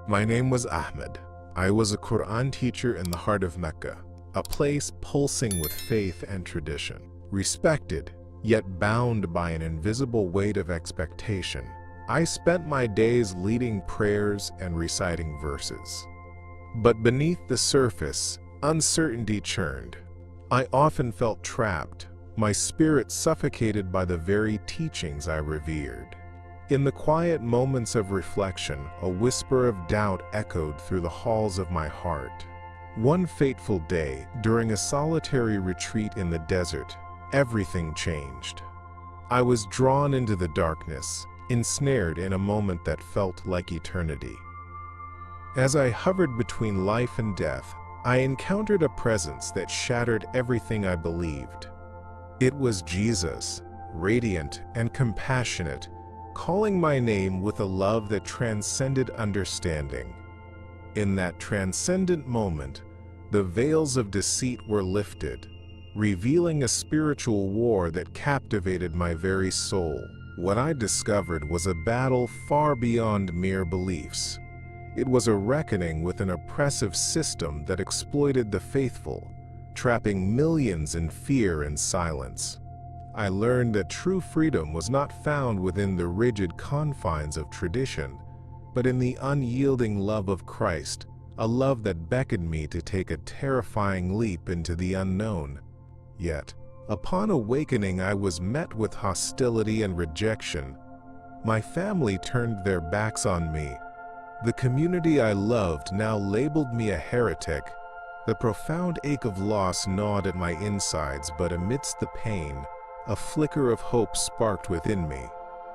My name was Ahmed. I was a Quran teacher in the heart of Mecca, a place pulsing with faith and tradition. Respected, yet bound by an invisible weight of expectation, I spent my days leading prayers and reciting verses. But beneath the surface, uncertainty churned. I often felt trapped, my spirit suffocated by the very teachings I revered. In the quiet moments of reflection, a whisper of doubt echoed through the halls of my heart. One fateful day, during a solitary retreat in the desert, everything changed. I was drawn into the darkness, ensnared in a moment that felt like eternity. As I hovered between life and death, I encountered a presence that shattered everything I believed. It was Jesus, radiant and compassionate, calling my name with a love that transcended understanding. In that transcendent moment, the veils of deceit were lifted, revealing a spiritual war that captivated my very soul. What I discovered was a battle far beyond mere beliefs. It was a reckoning with an oppressive system that exploited the faithful, trapping millions in fear and silence. I learned that true freedom was not found within the rigid confines of tradition, but in the unyielding love of Christ, a love that beckoned me to take a terrifying leap into the unknown. Yet, upon awakening, I was met with hostility and rejection. My family turned their backs on me. The community I loved now labeled me a heretic. The profound ache of loss gnawed at my insides, but amidst the pain, a flicker of hope sparked within me.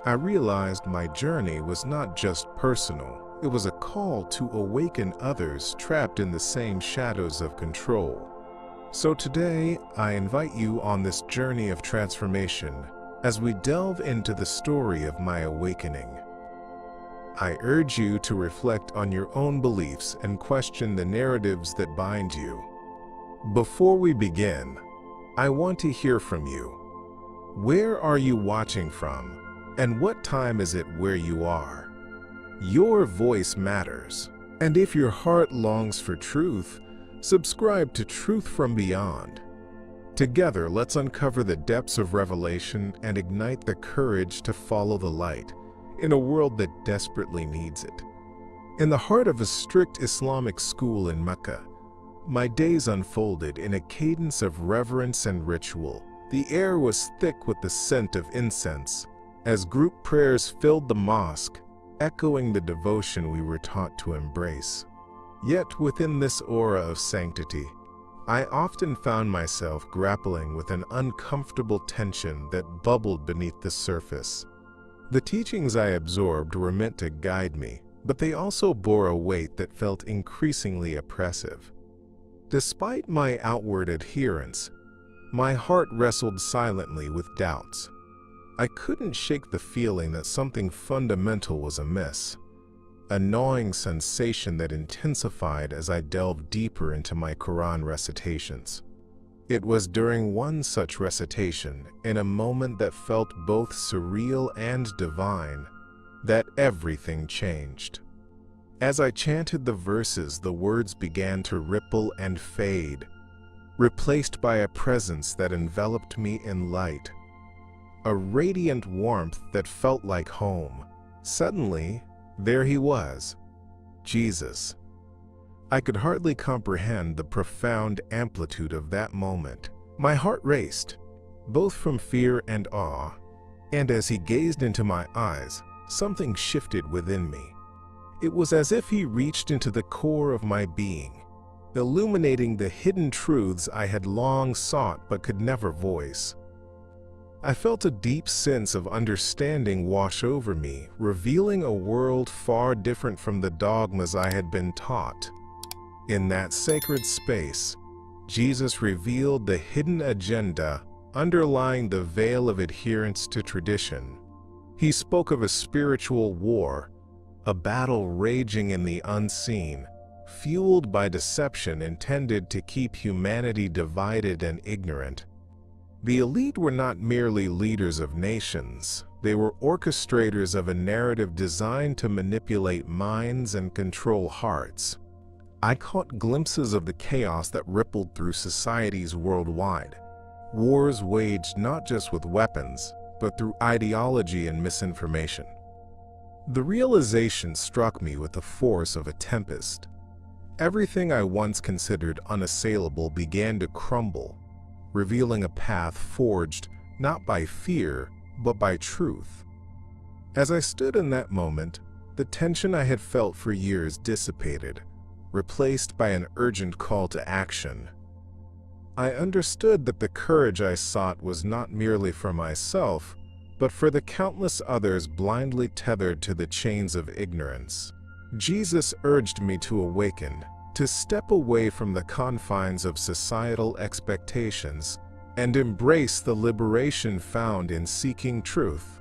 I realized my journey was not just personal, it was a call to awaken others trapped in the same shadows of control. So today, I invite you on this journey of transformation as we delve into the story of my awakening. I urge you to reflect on your own beliefs and question the narratives that bind you. Before we begin, I want to hear from you. Where are you watching from, and what time is it where you are? Your voice matters, and if your heart longs for truth, subscribe to Truth from Beyond. Together, let's uncover the depths of revelation and ignite the courage to follow the light in a world that desperately needs it. In the heart of a strict Islamic school in Mecca, my days unfolded in a cadence of reverence and ritual. The air was thick with the scent of incense, as group prayers filled the mosque, echoing the devotion we were taught to embrace. Yet within this aura of sanctity, I often found myself grappling with an uncomfortable tension that bubbled beneath the surface. The teachings I absorbed were meant to guide me, but they also bore a weight that felt increasingly oppressive. Despite my outward adherence, my heart wrestled silently with doubts. I couldn't shake the feeling that something fundamental was amiss, a gnawing sensation that intensified as I delved deeper into my Quran recitations. It was during one such recitation, in a moment that felt both surreal and divine, that everything changed. As I chanted the verses, the words began to ripple and fade, replaced by a presence that enveloped me in light, a radiant warmth that felt like home. Suddenly, there he was, Jesus. I could hardly comprehend the profound amplitude of that moment. My heart raced, both from fear and awe, and as he gazed into my eyes, something shifted within me. It was as if he reached into the core of my being, illuminating the hidden truths I had long sought but could never voice. I felt a deep sense of understanding wash over me, revealing a world far different from the dogmas I had been taught. In that sacred space, Jesus revealed the hidden agenda underlying the veil of adherence to tradition. He spoke of a spiritual war, a battle raging in the unseen, fueled by deception intended to keep humanity divided and ignorant. The elite were not merely leaders of nations. They were orchestrators of a narrative designed to manipulate minds and control hearts. I caught glimpses of the chaos that rippled through societies worldwide. Wars waged not just with weapons, but through ideology and misinformation. The realization struck me with the force of a tempest. Everything I once considered unassailable began to crumble, revealing a path forged not by fear, but by truth. As I stood in that moment, the tension I had felt for years dissipated, replaced by an urgent call to action. I understood that the courage I sought was not merely for myself, but for the countless others blindly tethered to the chains of ignorance. Jesus urged me to awaken, to step away from the confines of societal expectations, and embrace the liberation found in seeking truth.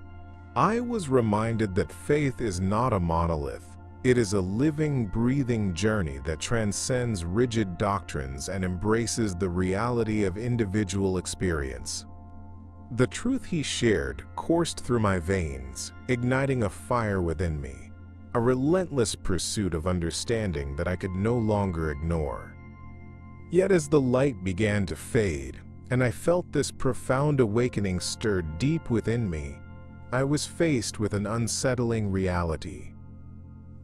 I was reminded that faith is not a monolith. It is a living, breathing journey that transcends rigid doctrines and embraces the reality of individual experience. The truth he shared coursed through my veins, igniting a fire within me, a relentless pursuit of understanding that I could no longer ignore. Yet as the light began to fade, and I felt this profound awakening stir deep within me, I was faced with an unsettling reality.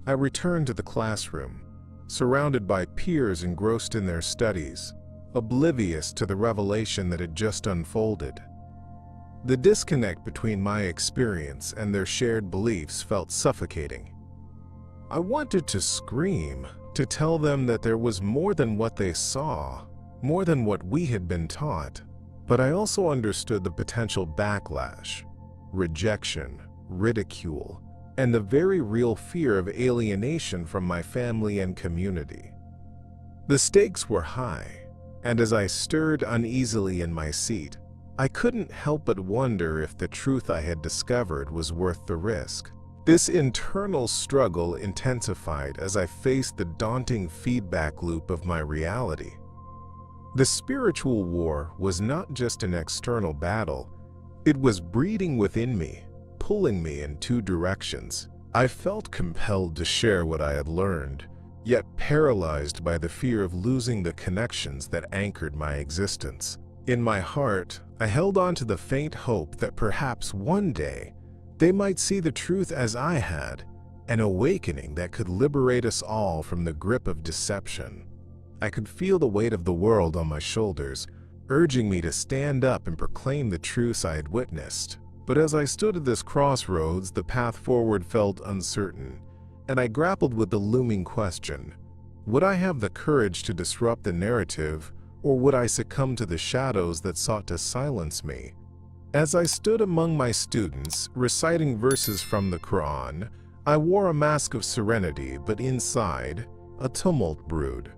I returned to the classroom, surrounded by peers engrossed in their studies, oblivious to the revelation that had just unfolded. The disconnect between my experience and their shared beliefs felt suffocating. I wanted to scream, to tell them that there was more than what they saw, more than what we had been taught, but I also understood the potential backlash, rejection, ridicule, and the very real fear of alienation from my family and community. The stakes were high, and as I stirred uneasily in my seat, I couldn't help but wonder if the truth I had discovered was worth the risk. This internal struggle intensified as I faced the daunting feedback loop of my reality. The spiritual war was not just an external battle, it was breeding within me, pulling me in two directions. I felt compelled to share what I had learned, yet paralyzed by the fear of losing the connections that anchored my existence. In my heart, I held on to the faint hope that perhaps one day they might see the truth as I had, an awakening that could liberate us all from the grip of deception. I could feel the weight of the world on my shoulders, urging me to stand up and proclaim the truths I had witnessed. But as I stood at this crossroads, the path forward felt uncertain, and I grappled with the looming question: would I have the courage to disrupt the narrative, or would I succumb to the shadows that sought to silence me? As I stood among my students, reciting verses from the Quran, I wore a mask of serenity, but inside, a tumult brewed.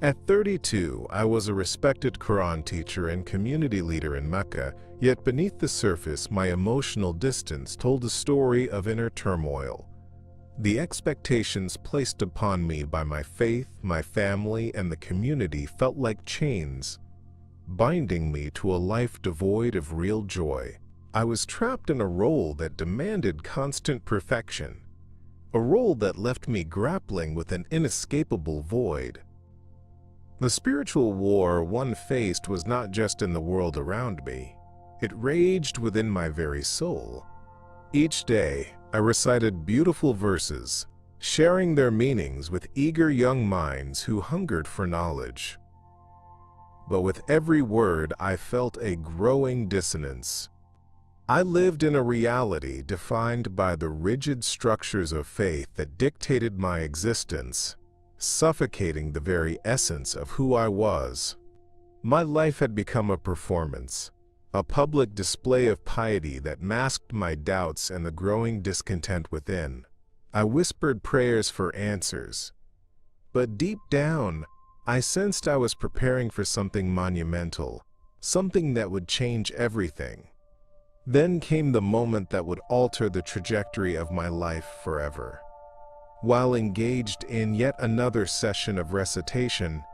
At 32, I was a respected Quran teacher and community leader in Mecca, yet beneath the surface, my emotional distance told a story of inner turmoil. The expectations placed upon me by my faith, my family, and the community felt like chains, binding me to a life devoid of real joy. I was trapped in a role that demanded constant perfection, a role that left me grappling with an inescapable void. The spiritual war one faced was not just in the world around me. It raged within my very soul. Each day, I recited beautiful verses, sharing their meanings with eager young minds who hungered for knowledge. But with every word, I felt a growing dissonance. I lived in a reality defined by the rigid structures of faith that dictated my existence, suffocating the very essence of who I was. My life had become a performance, a public display of piety that masked my doubts and the growing discontent within. I whispered prayers for answers, but deep down, I sensed I was preparing for something monumental, something that would change everything. Then came the moment that would alter the trajectory of my life forever. While engaged in yet another session of recitation,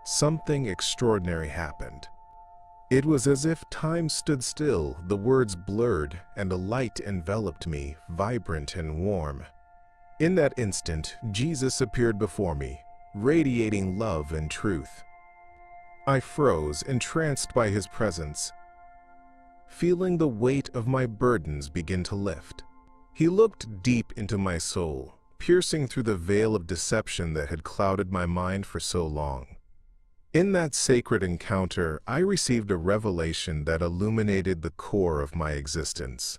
something extraordinary happened. It was as if time stood still, the words blurred, and a light enveloped me, vibrant and warm. In that instant, Jesus appeared before me, radiating love and truth. I froze, entranced by his presence, feeling the weight of my burdens begin to lift. He looked deep into my soul, piercing through the veil of deception that had clouded my mind for so long. In that sacred encounter, I received a revelation that illuminated the core of my existence.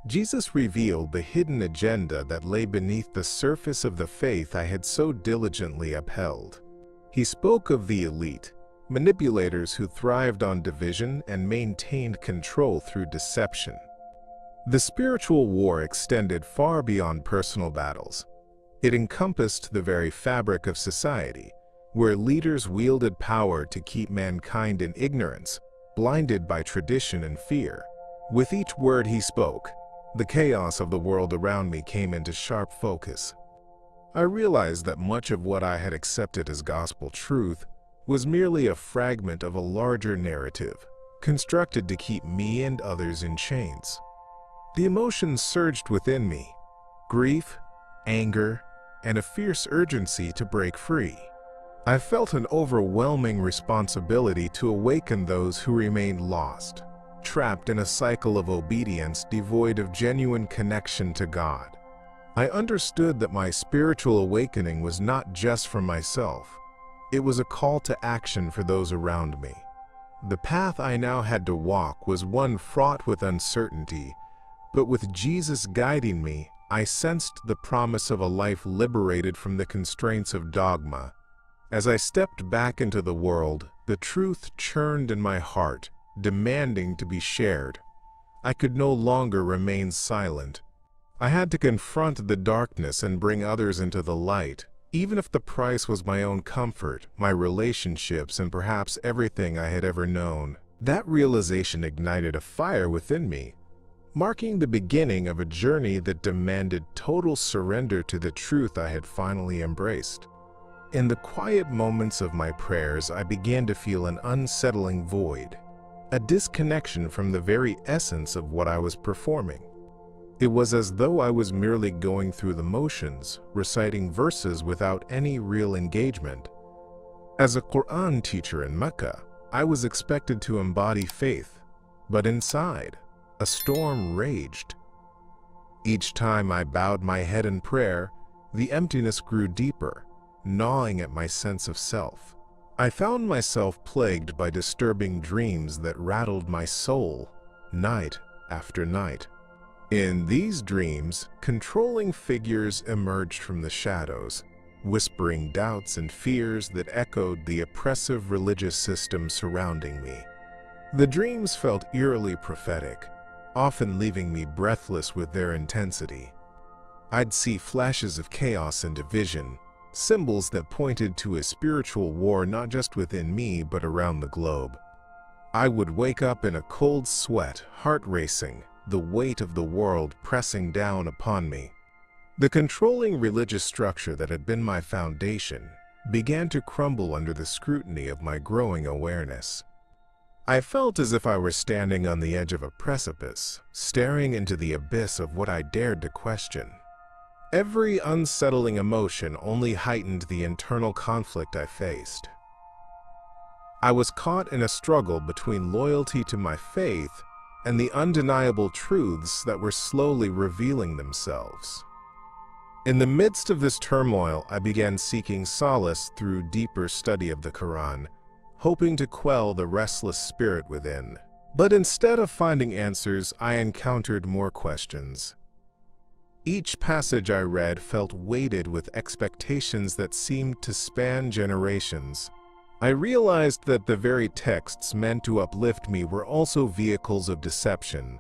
Jesus revealed the hidden agenda that lay beneath the surface of the faith I had so diligently upheld. He spoke of the elite, manipulators who thrived on division and maintained control through deception. The spiritual war extended far beyond personal battles. It encompassed the very fabric of society, where leaders wielded power to keep mankind in ignorance, blinded by tradition and fear. With each word he spoke, the chaos of the world around me came into sharp focus. I realized that much of what I had accepted as gospel truth was merely a fragment of a larger narrative, constructed to keep me and others in chains. The emotions surged within me: grief, anger, and a fierce urgency to break free. I felt an overwhelming responsibility to awaken those who remained lost, trapped in a cycle of obedience devoid of genuine connection to God. I understood that my spiritual awakening was not just for myself. It was a call to action for those around me. The path I now had to walk was one fraught with uncertainty, but with Jesus guiding me, I sensed the promise of a life liberated from the constraints of dogma. As I stepped back into the world, the truth churned in my heart, demanding to be shared. I could no longer remain silent. I had to confront the darkness and bring others into the light, even if the price was my own comfort, my relationships, and perhaps everything I had ever known. That realization ignited a fire within me, marking the beginning of a journey that demanded total surrender to the truth I had finally embraced. In the quiet moments of my prayers, I began to feel an unsettling void, a disconnection from the very essence of what I was performing. It was as though I was merely going through the motions, reciting verses without any real engagement. As a Quran teacher in Mecca, I was expected to embody faith, but inside, a storm raged. Each time I bowed my head in prayer, the emptiness grew deeper, gnawing at my sense of self. I found myself plagued by disturbing dreams that rattled my soul, night after night. In these dreams, controlling figures emerged from the shadows, whispering doubts and fears that echoed the oppressive religious system surrounding me. The dreams felt eerily prophetic, often leaving me breathless with their intensity. I'd see flashes of chaos and division, symbols that pointed to a spiritual war not just within me but around the globe. I would wake up in a cold sweat, heart racing, the weight of the world pressing down upon me. The controlling religious structure that had been my foundation began to crumble under the scrutiny of my growing awareness. I felt as if I were standing on the edge of a precipice, staring into the abyss of what I dared to question. Every unsettling emotion only heightened the internal conflict I faced. I was caught in a struggle between loyalty to my faith and the undeniable truths that were slowly revealing themselves. In the midst of this turmoil, I began seeking solace through deeper study of the Quran, hoping to quell the restless spirit within. But instead of finding answers, I encountered more questions. Each passage I read felt weighted with expectations that seemed to span generations. I realized that the very texts meant to uplift me were also vehicles of deception,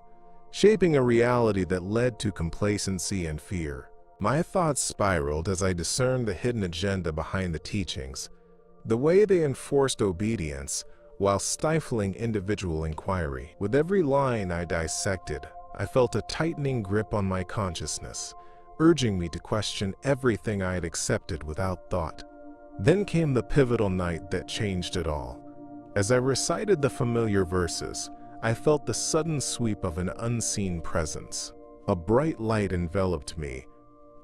shaping a reality that led to complacency and fear. My thoughts spiraled as I discerned the hidden agenda behind the teachings, the way they enforced obedience while stifling individual inquiry. With every line I dissected, I felt a tightening grip on my consciousness, urging me to question everything I had accepted without thought. Then came the pivotal night that changed it all. As I recited the familiar verses, I felt the sudden sweep of an unseen presence. A bright light enveloped me,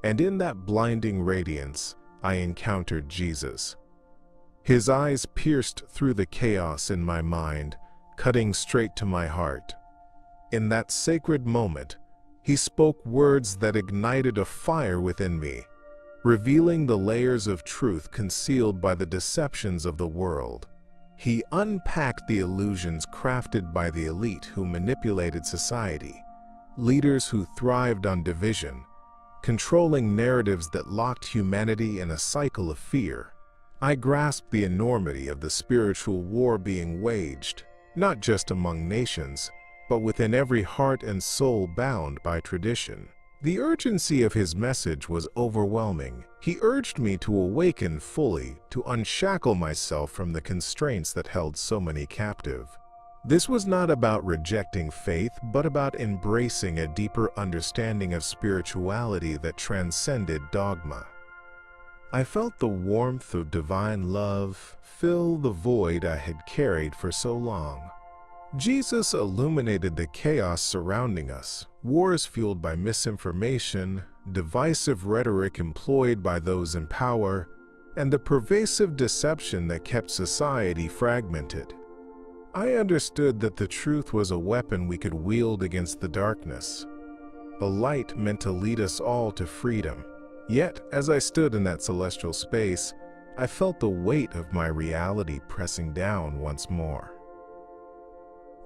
and in that blinding radiance, I encountered Jesus. His eyes pierced through the chaos in my mind, cutting straight to my heart. In that sacred moment, he spoke words that ignited a fire within me, revealing the layers of truth concealed by the deceptions of the world. He unpacked the illusions crafted by the elite who manipulated society, leaders who thrived on division, controlling narratives that locked humanity in a cycle of fear. I grasped the enormity of the spiritual war being waged, not just among nations, but within every heart and soul bound by tradition. The urgency of his message was overwhelming. He urged me to awaken fully, to unshackle myself from the constraints that held so many captive. This was not about rejecting faith, but about embracing a deeper understanding of spirituality that transcended dogma. I felt the warmth of divine love fill the void I had carried for so long. Jesus illuminated the chaos surrounding us, wars fueled by misinformation, divisive rhetoric employed by those in power, and the pervasive deception that kept society fragmented. I understood that the truth was a weapon we could wield against the darkness, a light meant to lead us all to freedom. Yet, as I stood in that celestial space, I felt the weight of my reality pressing down once more.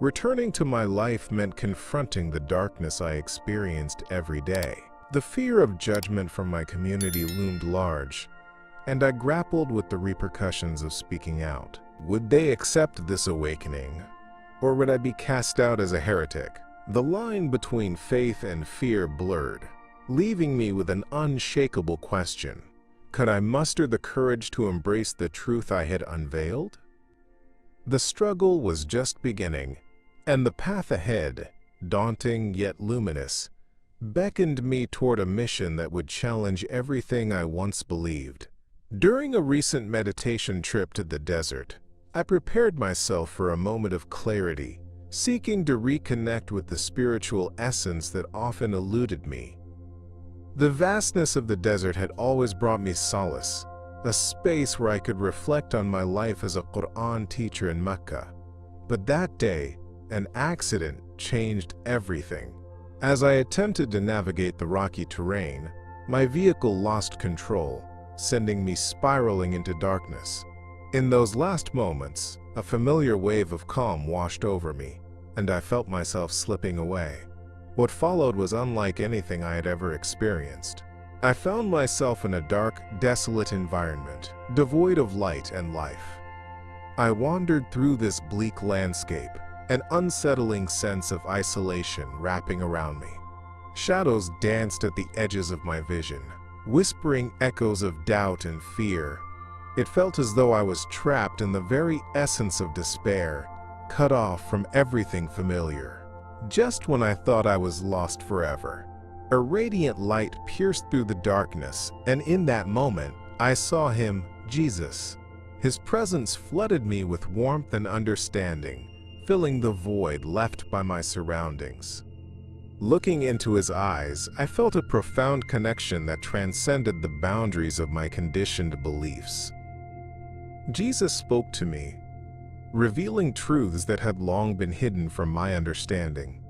Returning to my life meant confronting the darkness I experienced every day. The fear of judgment from my community loomed large, and I grappled with the repercussions of speaking out. Would they accept this awakening, or would I be cast out as a heretic? The line between faith and fear blurred, leaving me with an unshakable question. Could I muster the courage to embrace the truth I had unveiled? The struggle was just beginning, and the path ahead, daunting yet luminous, beckoned me toward a mission that would challenge everything I once believed. During a recent meditation trip to the desert, I prepared myself for a moment of clarity, seeking to reconnect with the spiritual essence that often eluded me. The vastness of the desert had always brought me solace, a space where I could reflect on my life as a Quran teacher in Mecca. But that day, an accident changed everything. As I attempted to navigate the rocky terrain, my vehicle lost control, sending me spiraling into darkness. In those last moments, a familiar wave of calm washed over me, and I felt myself slipping away. What followed was unlike anything I had ever experienced. I found myself in a dark, desolate environment, devoid of light and life. I wandered through this bleak landscape, an unsettling sense of isolation wrapping around me. Shadows danced at the edges of my vision, whispering echoes of doubt and fear. It felt as though I was trapped in the very essence of despair, cut off from everything familiar. Just when I thought I was lost forever, a radiant light pierced through the darkness, and in that moment, I saw him, Jesus. His presence flooded me with warmth and understanding, filling the void left by my surroundings. Looking into his eyes, I felt a profound connection that transcended the boundaries of my conditioned beliefs. Jesus spoke to me, revealing truths that had long been hidden from my understanding.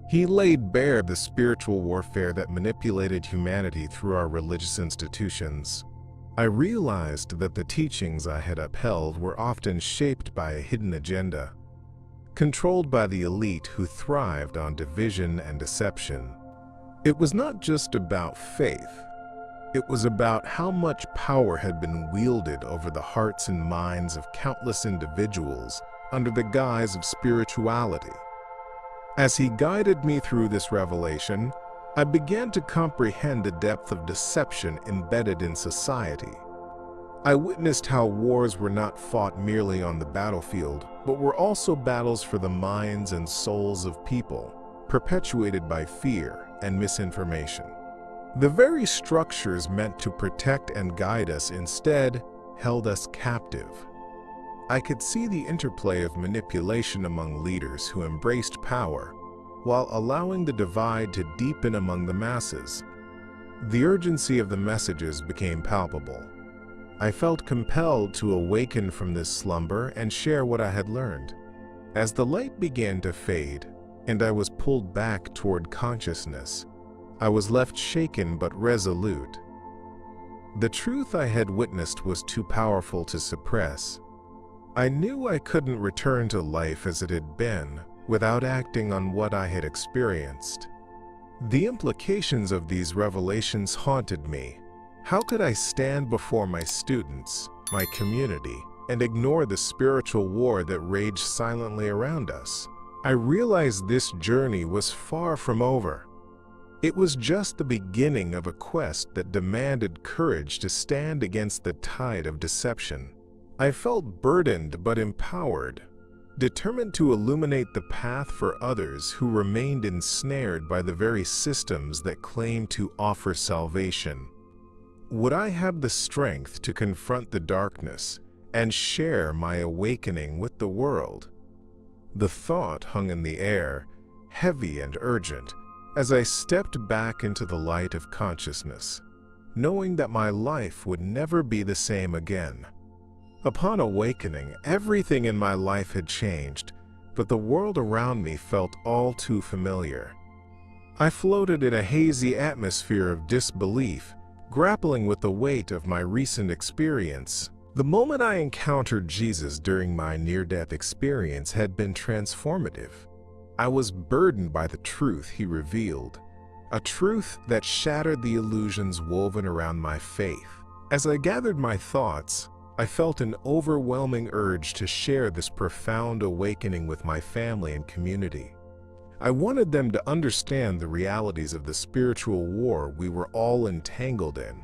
He laid bare the spiritual warfare that manipulated humanity through our religious institutions. I realized that the teachings I had upheld were often shaped by a hidden agenda, controlled by the elite who thrived on division and deception. It was not just about faith. It was about how much power had been wielded over the hearts and minds of countless individuals under the guise of spirituality. As he guided me through this revelation, I began to comprehend the depth of deception embedded in society. I witnessed how wars were not fought merely on the battlefield, but were also battles for the minds and souls of people, perpetuated by fear and misinformation. The very structures meant to protect and guide us instead held us captive. I could see the interplay of manipulation among leaders who embraced power, while allowing the divide to deepen among the masses. The urgency of the messages became palpable. I felt compelled to awaken from this slumber and share what I had learned. As the light began to fade, and I was pulled back toward consciousness, I was left shaken but resolute. The truth I had witnessed was too powerful to suppress. I knew I couldn't return to life as it had been without acting on what I had experienced. The implications of these revelations haunted me. How could I stand before my students, my community, and ignore the spiritual war that raged silently around us? I realized this journey was far from over. It was just the beginning of a quest that demanded courage to stand against the tide of deception. I felt burdened but empowered, determined to illuminate the path for others who remained ensnared by the very systems that claimed to offer salvation. Would I have the strength to confront the darkness and share my awakening with the world? The thought hung in the air, heavy and urgent, as I stepped back into the light of consciousness, knowing that my life would never be the same again. Upon awakening, everything in my life had changed, but the world around me felt all too familiar. I floated in a hazy atmosphere of disbelief, grappling with the weight of my recent experience. The moment I encountered Jesus during my near-death experience had been transformative. I was burdened by the truth he revealed, a truth that shattered the illusions woven around my faith. As I gathered my thoughts, I felt an overwhelming urge to share this profound awakening with my family and community. I wanted them to understand the realities of the spiritual war we were all entangled in,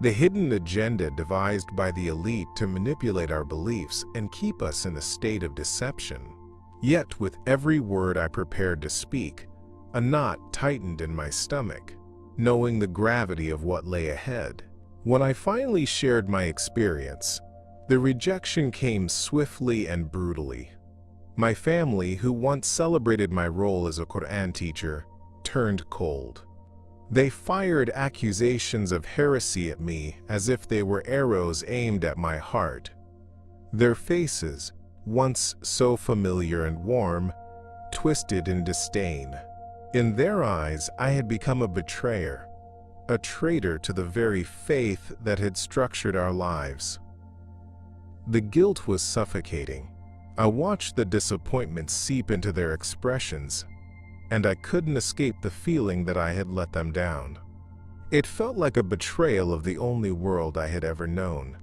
the hidden agenda devised by the elite to manipulate our beliefs and keep us in a state of deception. Yet, with every word I prepared to speak, a knot tightened in my stomach, knowing the gravity of what lay ahead. When I finally shared my experience, the rejection came swiftly and brutally. My family, who once celebrated my role as a Quran teacher, turned cold. They fired accusations of heresy at me as if they were arrows aimed at my heart. Their faces, once so familiar and warm, twisted in disdain. In their eyes, I had become a betrayer, a traitor to the very faith that had structured our lives. The guilt was suffocating. I watched the disappointment seep into their expressions, and I couldn't escape the feeling that I had let them down. It felt like a betrayal of the only world I had ever known,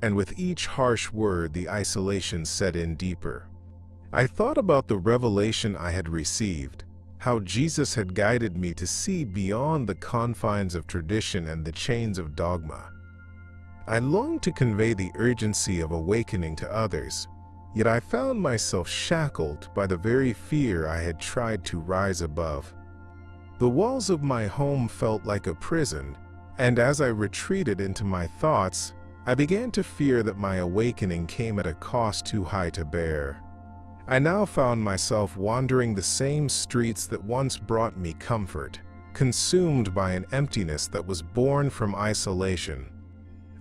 and with each harsh word the isolation set in deeper. I thought about the revelation I had received, how Jesus had guided me to see beyond the confines of tradition and the chains of dogma. I longed to convey the urgency of awakening to others, yet I found myself shackled by the very fear I had tried to rise above. The walls of my home felt like a prison, and as I retreated into my thoughts, I began to fear that my awakening came at a cost too high to bear. I now found myself wandering the same streets that once brought me comfort, consumed by an emptiness that was born from isolation.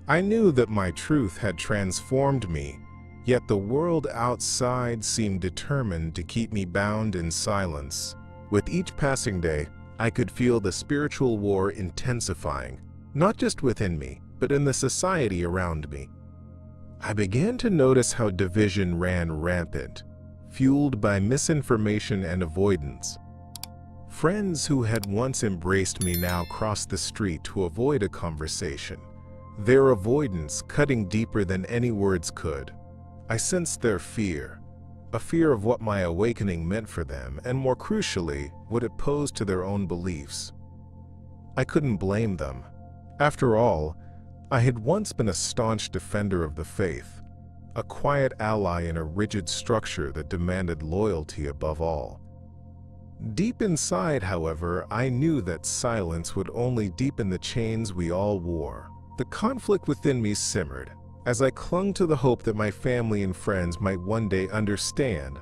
I knew that my truth had transformed me, yet the world outside seemed determined to keep me bound in silence. With each passing day, I could feel the spiritual war intensifying, not just within me, but in the society around me. I began to notice how division ran rampant, fueled by misinformation and avoidance. Friends who had once embraced me now crossed the street to avoid a conversation, their avoidance cutting deeper than any words could. I sensed their fear, a fear of what my awakening meant for them, and more crucially, what it posed to their own beliefs. I couldn't blame them. After all, I had once been a staunch defender of the faith, a quiet ally in a rigid structure that demanded loyalty above all. Deep inside, however, I knew that silence would only deepen the chains we all wore. The conflict within me simmered, as I clung to the hope that my family and friends might one day understand,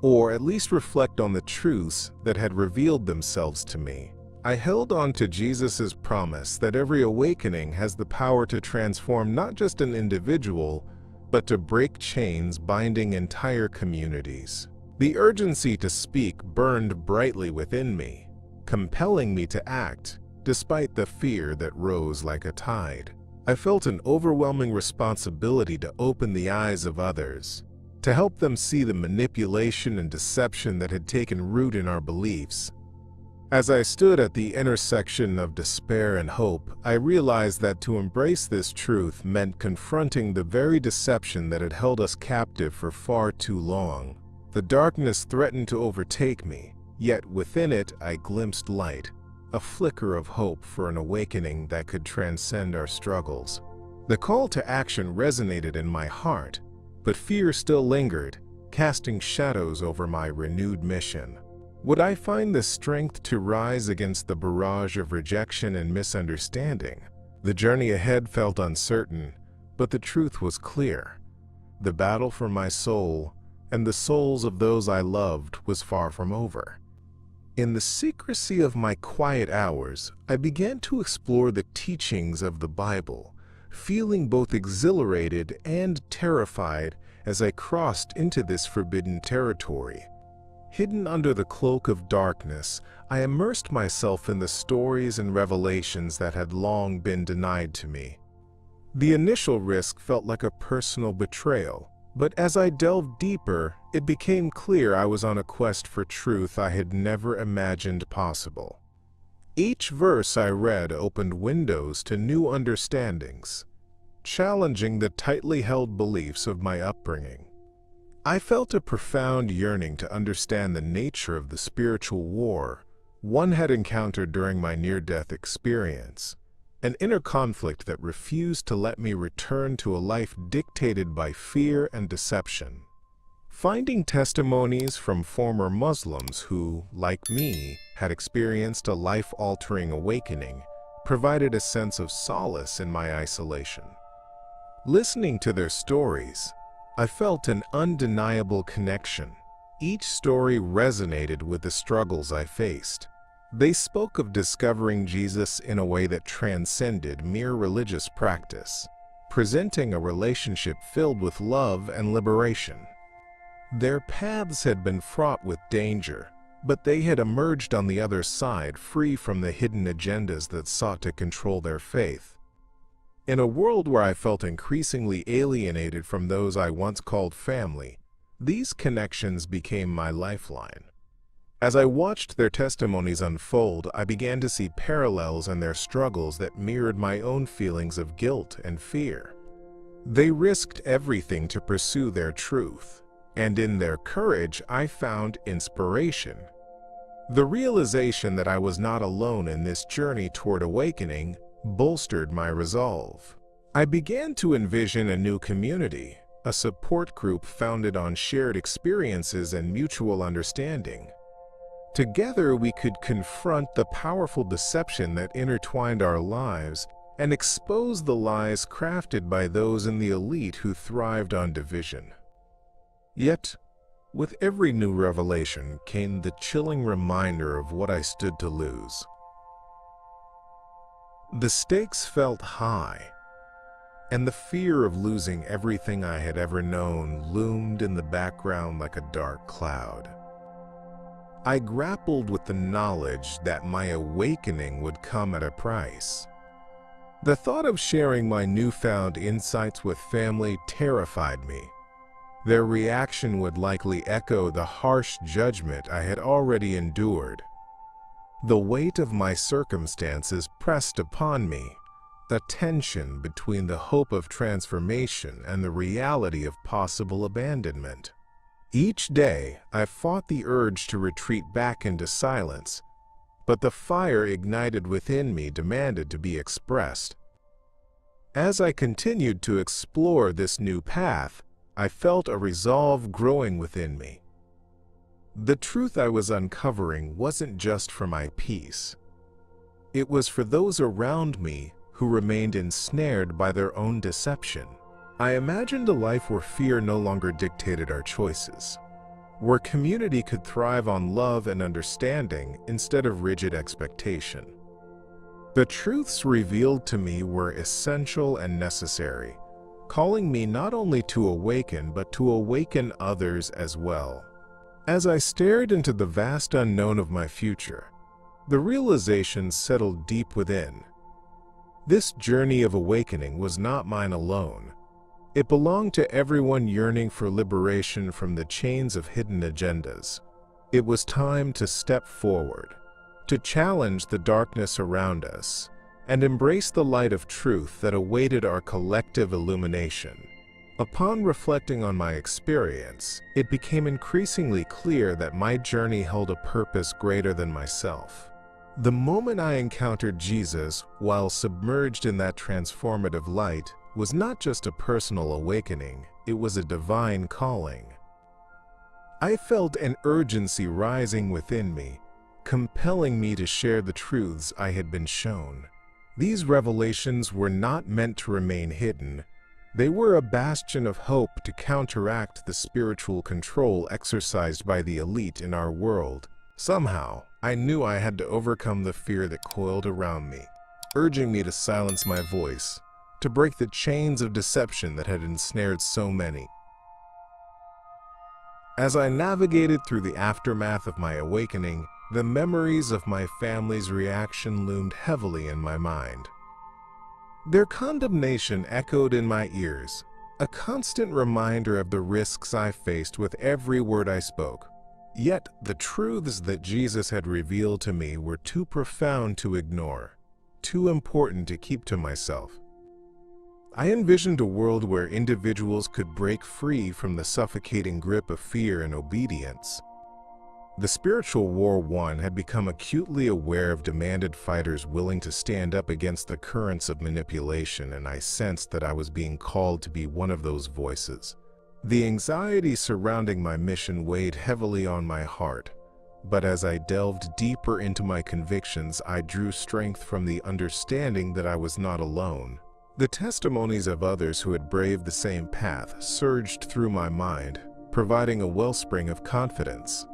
or at least reflect on the truths that had revealed themselves to me. I held on to Jesus' promise that every awakening has the power to transform not just an individual, but to break chains binding entire communities. The urgency to speak burned brightly within me, compelling me to act, despite the fear that rose like a tide. I felt an overwhelming responsibility to open the eyes of others, to help them see the manipulation and deception that had taken root in our beliefs. As I stood at the intersection of despair and hope, I realized that to embrace this truth meant confronting the very deception that had held us captive for far too long. The darkness threatened to overtake me, yet within it I glimpsed light, a flicker of hope for an awakening that could transcend our struggles. The call to action resonated in my heart, but fear still lingered, casting shadows over my renewed mission. Would I find the strength to rise against the barrage of rejection and misunderstanding? The journey ahead felt uncertain, but the truth was clear. The battle for my soul and the souls of those I loved was far from over. In the secrecy of my quiet hours, I began to explore the teachings of the Bible, feeling both exhilarated and terrified as I crossed into this forbidden territory. Hidden under the cloak of darkness, I immersed myself in the stories and revelations that had long been denied to me. The initial risk felt like a personal betrayal, but as I delved deeper, it became clear I was on a quest for truth I had never imagined possible. Each verse I read opened windows to new understandings, challenging the tightly held beliefs of my upbringing. I felt a profound yearning to understand the nature of the spiritual war one had encountered during my near-death experience, an inner conflict that refused to let me return to a life dictated by fear and deception. Finding testimonies from former Muslims who, like me, had experienced a life-altering awakening provided a sense of solace in my isolation. Listening to their stories, I felt an undeniable connection. Each story resonated with the struggles I faced. They spoke of discovering Jesus in a way that transcended mere religious practice, presenting a relationship filled with love and liberation. Their paths had been fraught with danger, but they had emerged on the other side free from the hidden agendas that sought to control their faith. In a world where I felt increasingly alienated from those I once called family, these connections became my lifeline. As I watched their testimonies unfold, I began to see parallels in their struggles that mirrored my own feelings of guilt and fear. They risked everything to pursue their truth, and in their courage I found inspiration. The realization that I was not alone in this journey toward awakening bolstered my resolve. I began to envision a new community, a support group founded on shared experiences and mutual understanding. Together we could confront the powerful deception that intertwined our lives and expose the lies crafted by those in the elite who thrived on division. Yet, with every new revelation came the chilling reminder of what I stood to lose. The stakes felt high, and the fear of losing everything I had ever known loomed in the background like a dark cloud. I grappled with the knowledge that my awakening would come at a price. The thought of sharing my newfound insights with family terrified me. Their reaction would likely echo the harsh judgment I had already endured. The weight of my circumstances pressed upon me, the tension between the hope of transformation and the reality of possible abandonment. Each day, I fought the urge to retreat back into silence, but the fire ignited within me demanded to be expressed. As I continued to explore this new path, I felt a resolve growing within me. The truth I was uncovering wasn't just for my peace. It was for those around me who remained ensnared by their own deception. I imagined a life where fear no longer dictated our choices, where community could thrive on love and understanding instead of rigid expectation. The truths revealed to me were essential and necessary, calling me not only to awaken but to awaken others as well. As I stared into the vast unknown of my future, the realization settled deep within. This journey of awakening was not mine alone. It belonged to everyone yearning for liberation from the chains of hidden agendas. It was time to step forward, to challenge the darkness around us, and embrace the light of truth that awaited our collective illumination. Upon reflecting on my experience, it became increasingly clear that my journey held a purpose greater than myself. The moment I encountered Jesus, while submerged in that transformative light, was not just a personal awakening, it was a divine calling. I felt an urgency rising within me, compelling me to share the truths I had been shown. These revelations were not meant to remain hidden. They were a bastion of hope to counteract the spiritual control exercised by the elite in our world. Somehow, I knew I had to overcome the fear that coiled around me, urging me to silence my voice, to break the chains of deception that had ensnared so many. As I navigated through the aftermath of my awakening, the memories of my family's reaction loomed heavily in my mind. Their condemnation echoed in my ears, a constant reminder of the risks I faced with every word I spoke. Yet, the truths that Jesus had revealed to me were too profound to ignore, too important to keep to myself. I envisioned a world where individuals could break free from the suffocating grip of fear and obedience. The spiritual war won had become acutely aware of demanded fighters willing to stand up against the currents of manipulation, and I sensed that I was being called to be one of those voices. The anxiety surrounding my mission weighed heavily on my heart, but as I delved deeper into my convictions, I drew strength from the understanding that I was not alone. The testimonies of others who had braved the same path surged through my mind, providing a wellspring of confidence.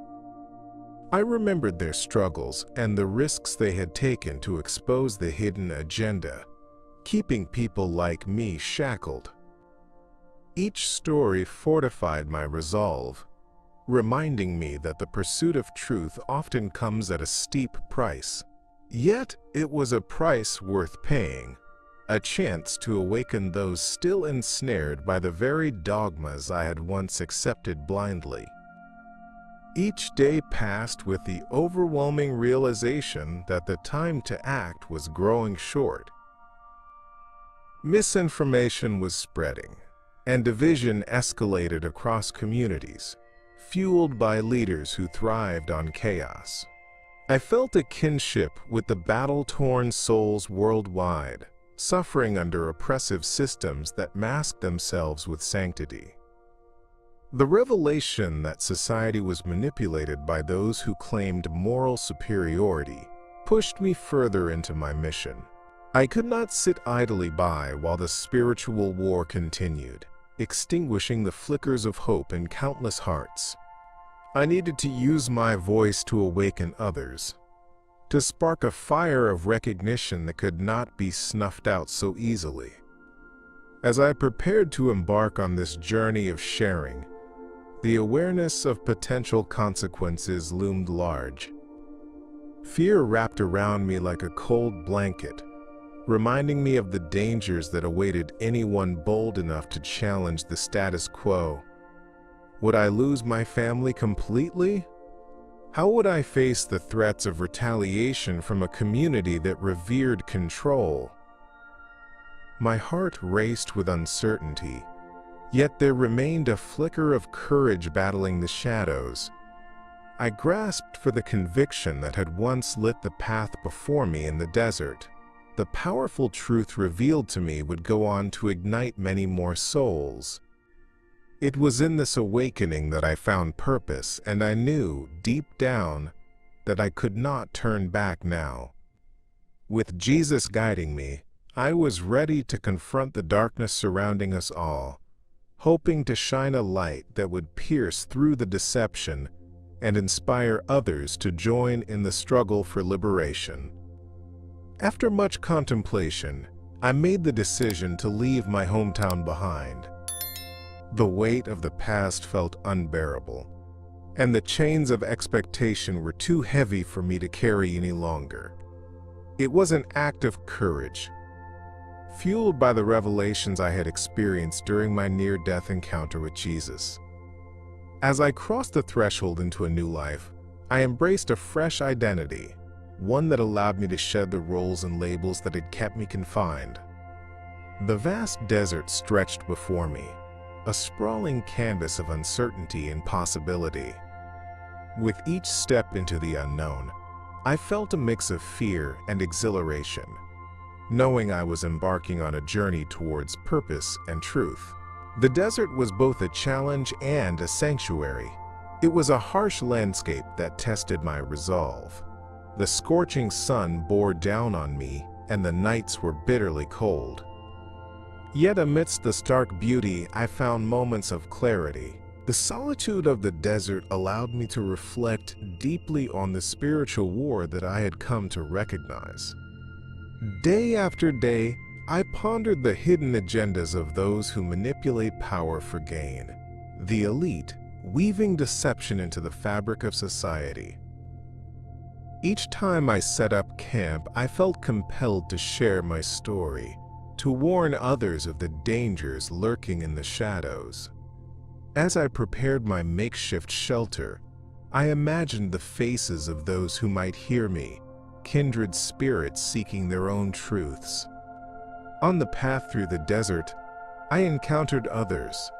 I remembered their struggles and the risks they had taken to expose the hidden agenda, keeping people like me shackled. Each story fortified my resolve, reminding me that the pursuit of truth often comes at a steep price. Yet it was a price worth paying. A chance to awaken those still ensnared by the very dogmas I had once accepted blindly. Each day passed with the overwhelming realization that the time to act was growing short. Misinformation was spreading, and division escalated across communities, fueled by leaders who thrived on chaos. I felt a kinship with the battle-torn souls worldwide, suffering under oppressive systems that masked themselves with sanctity. The revelation that society was manipulated by those who claimed moral superiority pushed me further into my mission. I could not sit idly by while the spiritual war continued, extinguishing the flickers of hope in countless hearts. I needed to use my voice to awaken others, to spark a fire of recognition that could not be snuffed out so easily. As I prepared to embark on this journey of sharing, the awareness of potential consequences loomed large. Fear wrapped around me like a cold blanket, reminding me of the dangers that awaited anyone bold enough to challenge the status quo. Would I lose my family completely? How would I face the threats of retaliation from a community that revered control? My heart raced with uncertainty, yet there remained a flicker of courage battling the shadows. I grasped for the conviction that had once lit the path before me in the desert. The powerful truth revealed to me would go on to ignite many more souls. It was in this awakening that I found purpose, and I knew, deep down, that I could not turn back now. With Jesus guiding me, I was ready to confront the darkness surrounding us all, hoping to shine a light that would pierce through the deception and inspire others to join in the struggle for liberation. After much contemplation, I made the decision to leave my hometown behind. The weight of the past felt unbearable, and the chains of expectation were too heavy for me to carry any longer. It was an act of courage, fueled by the revelations I had experienced during my near-death encounter with Jesus. As I crossed the threshold into a new life, I embraced a fresh identity, one that allowed me to shed the roles and labels that had kept me confined. The vast desert stretched before me, a sprawling canvas of uncertainty and possibility. With each step into the unknown, I felt a mix of fear and exhilaration, knowing I was embarking on a journey towards purpose and truth. The desert was both a challenge and a sanctuary. It was a harsh landscape that tested my resolve. The scorching sun bore down on me, and the nights were bitterly cold. Yet amidst the stark beauty, I found moments of clarity. The solitude of the desert allowed me to reflect deeply on the spiritual war that I had come to recognize. Day after day, I pondered the hidden agendas of those who manipulate power for gain, the elite, weaving deception into the fabric of society. Each time I set up camp, I felt compelled to share my story, to warn others of the dangers lurking in the shadows. As I prepared my makeshift shelter, I imagined the faces of those who might hear me, kindred spirits seeking their own truths. On the path through the desert, I encountered others,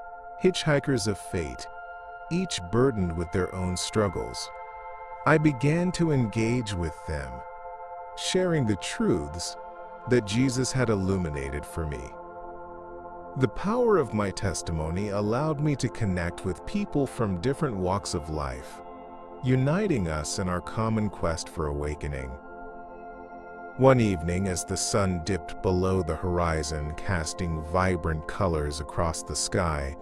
hitchhikers of fate, each burdened with their own struggles. I began to engage with them, sharing the truths that Jesus had illuminated for me. The power of my testimony allowed me to connect with people from different walks of life, uniting us in our common quest for awakening. One evening, as the sun dipped below the horizon, casting vibrant colors across the sky,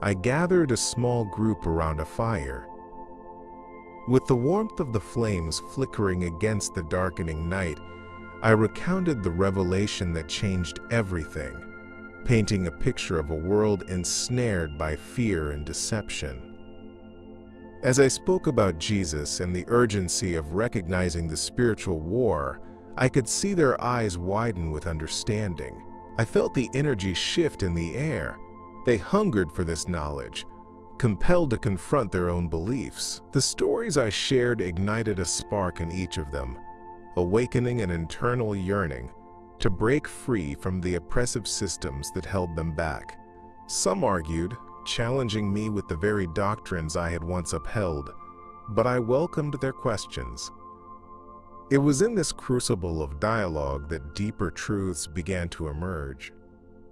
I gathered a small group around a fire. With the warmth of the flames flickering against the darkening night, I recounted the revelation that changed everything, painting a picture of a world ensnared by fear and deception. As I spoke about Jesus and the urgency of recognizing the spiritual war, I could see their eyes widen with understanding. I felt the energy shift in the air. They hungered for this knowledge, compelled to confront their own beliefs. The stories I shared ignited a spark in each of them, awakening an internal yearning to break free from the oppressive systems that held them back. Some argued, challenging me with the very doctrines I had once upheld, but I welcomed their questions. It was in this crucible of dialogue that deeper truths began to emerge,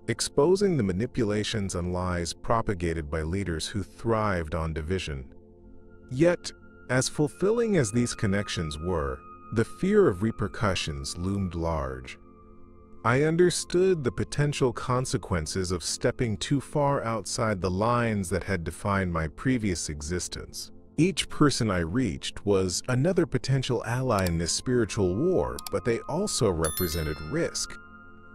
exposing the manipulations and lies propagated by leaders who thrived on division. Yet, as fulfilling as these connections were, the fear of repercussions loomed large. I understood the potential consequences of stepping too far outside the lines that had defined my previous existence. Each person I reached was another potential ally in this spiritual war, but they also represented risk.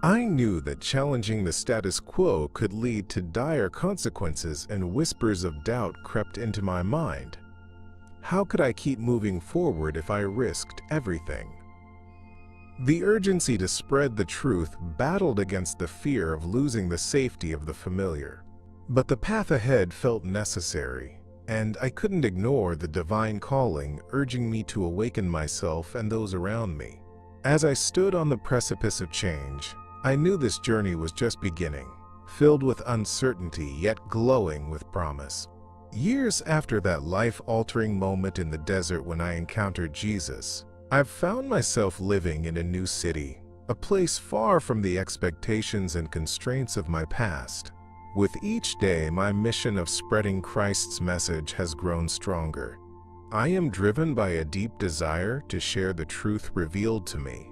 I knew that challenging the status quo could lead to dire consequences, and whispers of doubt crept into my mind. How could I keep moving forward if I risked everything? The urgency to spread the truth battled against the fear of losing the safety of the familiar. But the path ahead felt necessary, and I couldn't ignore the divine calling urging me to awaken myself and those around me. As I stood on the precipice of change, I knew this journey was just beginning, filled with uncertainty yet glowing with promise. Years after that life-altering moment in the desert when I encountered Jesus, I've found myself living in a new city, a place far from the expectations and constraints of my past. With each day, my mission of spreading Christ's message has grown stronger. I am driven by a deep desire to share the truth revealed to me.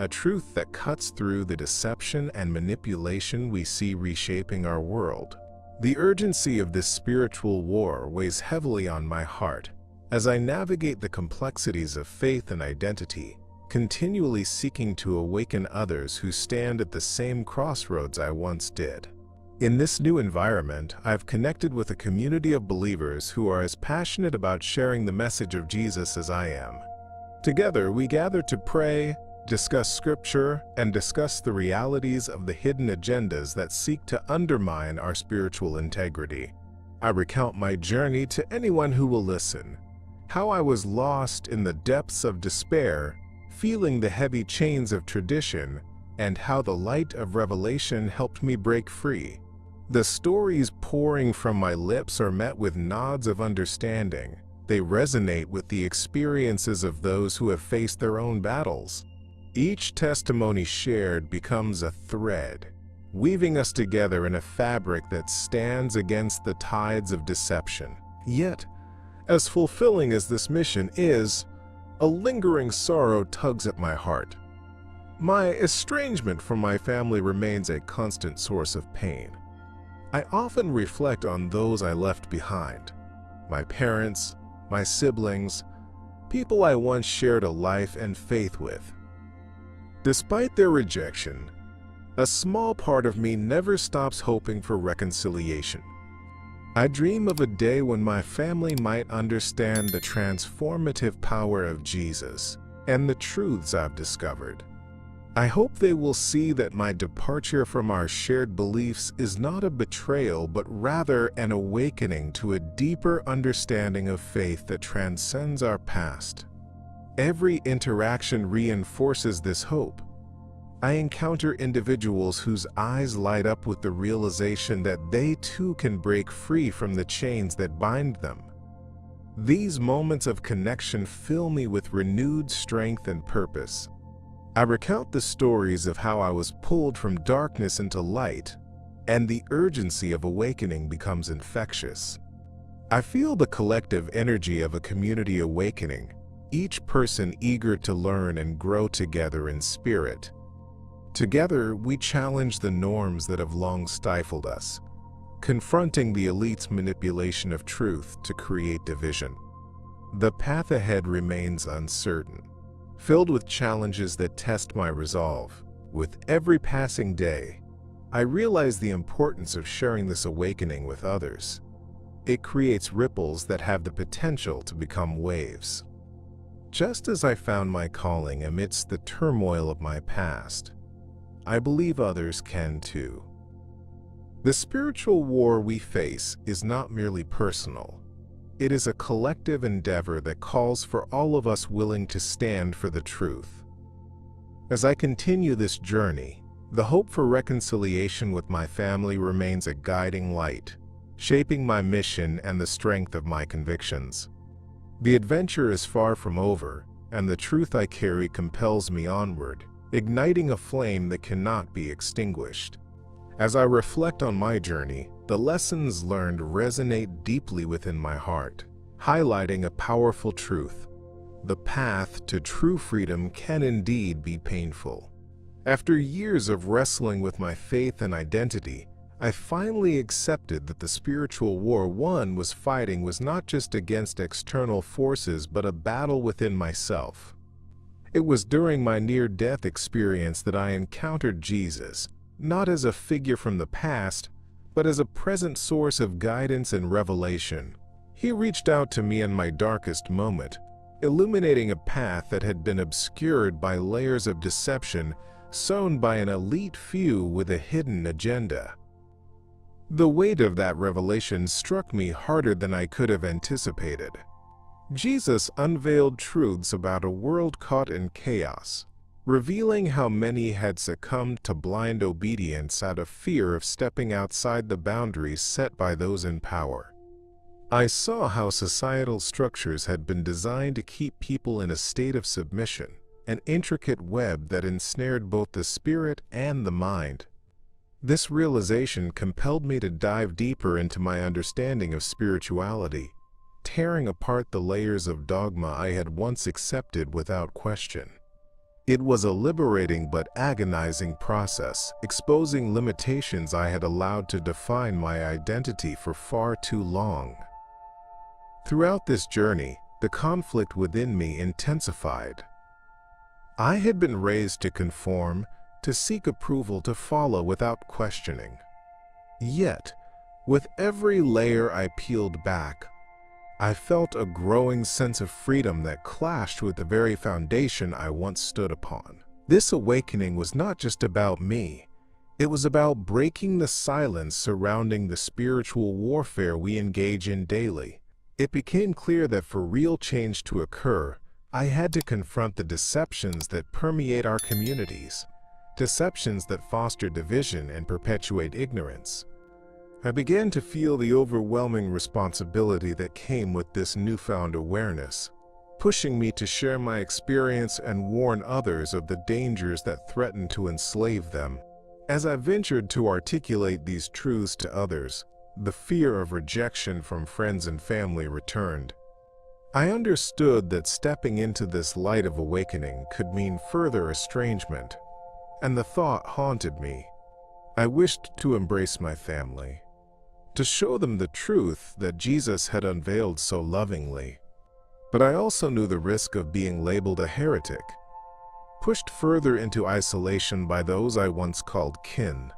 a truth that cuts through the deception and manipulation we see reshaping our world. The urgency of this spiritual war weighs heavily on my heart as I navigate the complexities of faith and identity, continually seeking to awaken others who stand at the same crossroads I once did. In this new environment, I've connected with a community of believers who are as passionate about sharing the message of Jesus as I am. Together, we gather to pray, discuss scripture, and discuss the realities of the hidden agendas that seek to undermine our spiritual integrity. I recount my journey to anyone who will listen, how I was lost in the depths of despair, feeling the heavy chains of tradition, and how the light of revelation helped me break free. The stories pouring from my lips are met with nods of understanding. They resonate with the experiences of those who have faced their own battles. Each testimony shared becomes a thread, weaving us together in a fabric that stands against the tides of deception. Yet, as fulfilling as this mission is, a lingering sorrow tugs at my heart. My estrangement from my family remains a constant source of pain. I often reflect on those I left behind, my parents, my siblings, people I once shared a life and faith with. Despite their rejection, a small part of me never stops hoping for reconciliation. I dream of a day when my family might understand the transformative power of Jesus and the truths I've discovered. I hope they will see that my departure from our shared beliefs is not a betrayal, but rather an awakening to a deeper understanding of faith that transcends our past. Every interaction reinforces this hope. I encounter individuals whose eyes light up with the realization that they too can break free from the chains that bind them. These moments of connection fill me with renewed strength and purpose. I recount the stories of how I was pulled from darkness into light, and the urgency of awakening becomes infectious. I feel the collective energy of a community awakening, each person eager to learn and grow together in spirit. Together, we challenge the norms that have long stifled us, confronting the elite's manipulation of truth to create division. The path ahead remains uncertain, filled with challenges that test my resolve. With every passing day, I realize the importance of sharing this awakening with others. It creates ripples that have the potential to become waves. Just as I found my calling amidst the turmoil of my past, I believe others can too. The spiritual war we face is not merely personal. It is a collective endeavor that calls for all of us willing to stand for the truth. As I continue this journey, the hope for reconciliation with my family remains a guiding light, shaping my mission and the strength of my convictions. The adventure is far from over, and the truth I carry compels me onward, igniting a flame that cannot be extinguished. As I reflect on my journey, the lessons learned resonate deeply within my heart, highlighting a powerful truth. The path to true freedom can indeed be painful. After years of wrestling with my faith and identity, I finally accepted that the spiritual war one was fighting was not just against external forces but a battle within myself. It was during my near-death experience that I encountered Jesus, not as a figure from the past, but as a present source of guidance and revelation. He reached out to me in my darkest moment, illuminating a path that had been obscured by layers of deception sown by an elite few with a hidden agenda. The weight of that revelation struck me harder than I could have anticipated. Jesus unveiled truths about a world caught in chaos, revealing how many had succumbed to blind obedience out of fear of stepping outside the boundaries set by those in power. I saw how societal structures had been designed to keep people in a state of submission, an intricate web that ensnared both the spirit and the mind. This realization compelled me to dive deeper into my understanding of spirituality, tearing apart the layers of dogma I had once accepted without question. It was a liberating but agonizing process, exposing limitations I had allowed to define my identity for far too long. Throughout this journey, the conflict within me intensified. I had been raised to conform, to seek approval, to follow without questioning. Yet, with every layer I peeled back, I felt a growing sense of freedom that clashed with the very foundation I once stood upon. This awakening was not just about me. It was about breaking the silence surrounding the spiritual warfare we engage in daily. It became clear that for real change to occur, I had to confront the deceptions that permeate our communities, deceptions that foster division and perpetuate ignorance. I began to feel the overwhelming responsibility that came with this newfound awareness, pushing me to share my experience and warn others of the dangers that threaten to enslave them. As I ventured to articulate these truths to others, the fear of rejection from friends and family returned. I understood that stepping into this light of awakening could mean further estrangement, and the thought haunted me. I wished to embrace my family, to show them the truth that Jesus had unveiled so lovingly. But I also knew the risk of being labeled a heretic, pushed further into isolation by those I once called kin.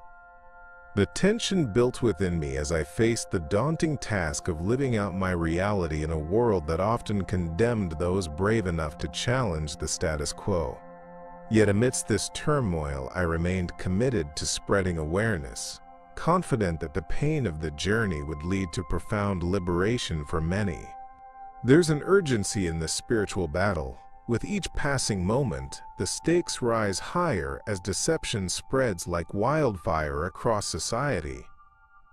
The tension built within me as I faced the daunting task of living out my reality in a world that often condemned those brave enough to challenge the status quo. Yet amidst this turmoil, I remained committed to spreading awareness, confident that the pain of the journey would lead to profound liberation for many. There's an urgency in this spiritual battle. With each passing moment, the stakes rise higher as deception spreads like wildfire across society.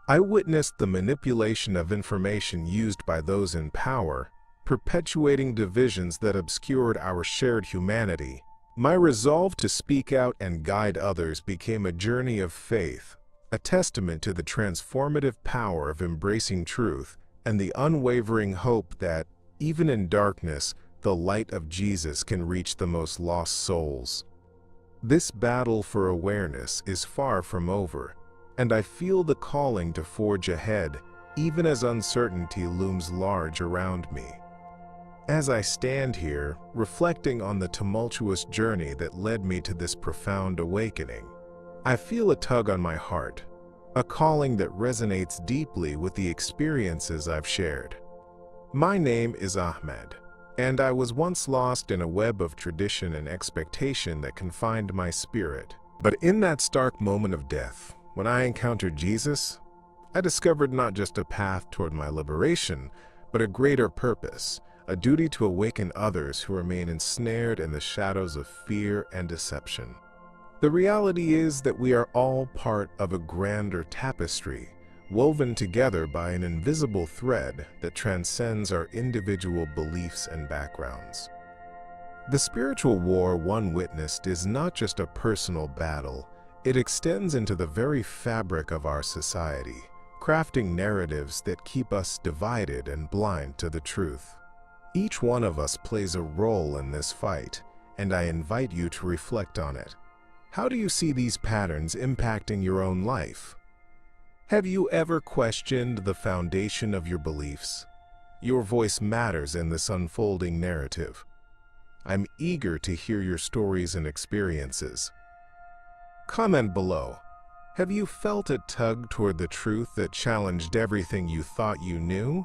I witnessed the manipulation of information used by those in power, perpetuating divisions that obscured our shared humanity. My resolve to speak out and guide others became a journey of faith, a testament to the transformative power of embracing truth and the unwavering hope that, even in darkness, the light of Jesus can reach the most lost souls. This battle for awareness is far from over, and I feel the calling to forge ahead, even as uncertainty looms large around me. As I stand here, reflecting on the tumultuous journey that led me to this profound awakening, I feel a tug on my heart, a calling that resonates deeply with the experiences I've shared. My name is Ahmed, and I was once lost in a web of tradition and expectation that confined my spirit. But in that stark moment of death, when I encountered Jesus, I discovered not just a path toward my liberation, but a greater purpose, a duty to awaken others who remain ensnared in the shadows of fear and deception. The reality is that we are all part of a grander tapestry, woven together by an invisible thread that transcends our individual beliefs and backgrounds. The spiritual war one witnessed is not just a personal battle, it extends into the very fabric of our society, crafting narratives that keep us divided and blind to the truth. Each one of us plays a role in this fight, and I invite you to reflect on it. How do you see these patterns impacting your own life? Have you ever questioned the foundation of your beliefs? Your voice matters in this unfolding narrative. I'm eager to hear your stories and experiences. Comment below. Have you felt a tug toward the truth that challenged everything you thought you knew?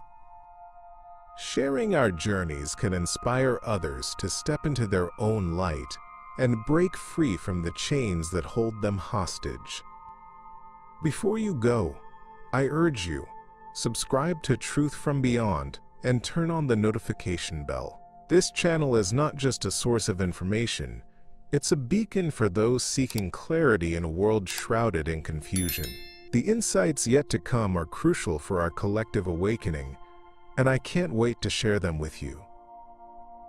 Sharing our journeys can inspire others to step into their own light and break free from the chains that hold them hostage. Before you go, I urge you, subscribe to Truth from Beyond and turn on the notification bell. This channel is not just a source of information, it's a beacon for those seeking clarity in a world shrouded in confusion. The insights yet to come are crucial for our collective awakening, and I can't wait to share them with you.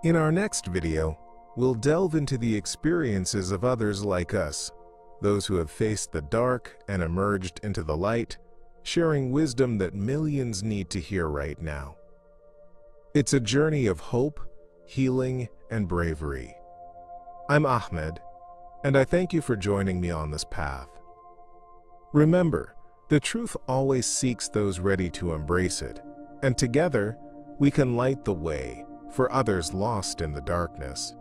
In our next video, we'll delve into the experiences of others like us, those who have faced the dark and emerged into the light, sharing wisdom that millions need to hear right now. It's a journey of hope, healing, and bravery. I'm Ahmed, and I thank you for joining me on this path. Remember, the truth always seeks those ready to embrace it, and together we can light the way for others lost in the darkness.